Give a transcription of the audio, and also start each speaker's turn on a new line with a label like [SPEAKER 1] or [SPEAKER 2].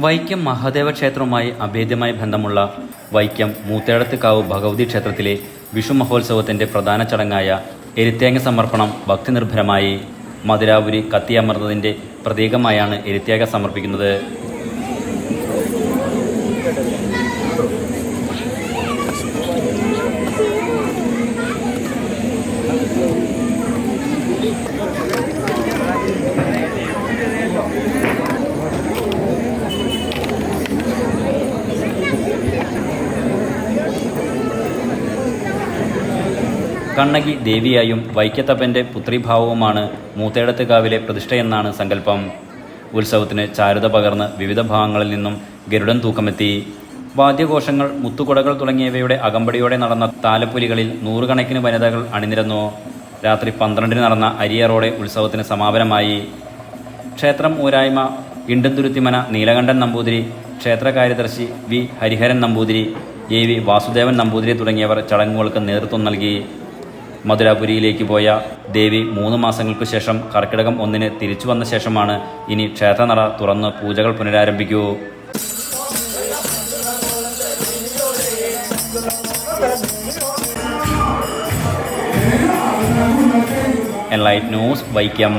[SPEAKER 1] വൈക്കം മഹാദേവ ക്ഷേത്രവുമായി അഭേദ്യമായ ബന്ധമുള്ള വൈക്കം മൂത്തേടത്തുകാവ് ഭഗവതി ക്ഷേത്രത്തിലെ വിഷു മഹോത്സവത്തിൻ്റെ പ്രധാന ചടങ്ങായ എരിത്തേങ്ങ സമർപ്പണം ഭക്തിനിർഭരമായി മധുരാപുരി കത്തിയമർന്നതിൻ്റെ പ്രതീകമായാണ് എരിത്തേങ്ങ സമർപ്പിക്കുന്നത്. കണ്ണകി ദേവിയായും വൈക്കത്തപ്പൻ്റെ പുത്രീഭാവവുമാണ് മൂത്തേടത്തുകാവിലെ പ്രതിഷ്ഠയെന്നാണ് സങ്കല്പം. ഉത്സവത്തിന് ചാരുത പകർന്ന് വിവിധ ഭാഗങ്ങളിൽ നിന്നും ഗരുഡൻ തൂക്കമെത്തി. വാദ്യഘോഷങ്ങൾ, മുത്തുകുടകൾ തുടങ്ങിയവയുടെ അകമ്പടിയോടെ നടന്ന താലപ്പൊലികളിൽ നൂറുകണക്കിന് വനിതകൾ അണിനിരന്നു. രാത്രി 12-ന് നടന്ന അരിയറോടെ ഉത്സവത്തിന് സമാപനമായി. ക്ഷേത്രം ഊരായ്മ ഇണ്ടന്തുരുത്തിമന നീലകണ്ഠൻ നമ്പൂതിരി, ക്ഷേത്ര കാര്യദർശി V Hariharan Namboothiri, A V Vasudevan Namboothiri തുടങ്ങിയവർ ചടങ്ങുകൾക്ക് നേതൃത്വം നൽകി. മധുരാപുരിയിലേക്ക് പോയ ദേവി 3 മാസങ്ങൾക്കു ശേഷം കർക്കിടകം 1-ന് തിരിച്ചു വന്ന ശേഷമാണ് ഇനി ക്ഷേത്രനട തുറന്ന് പൂജകൾ പുനരാരംഭിക്കൂ. Enlight news, Vaikom.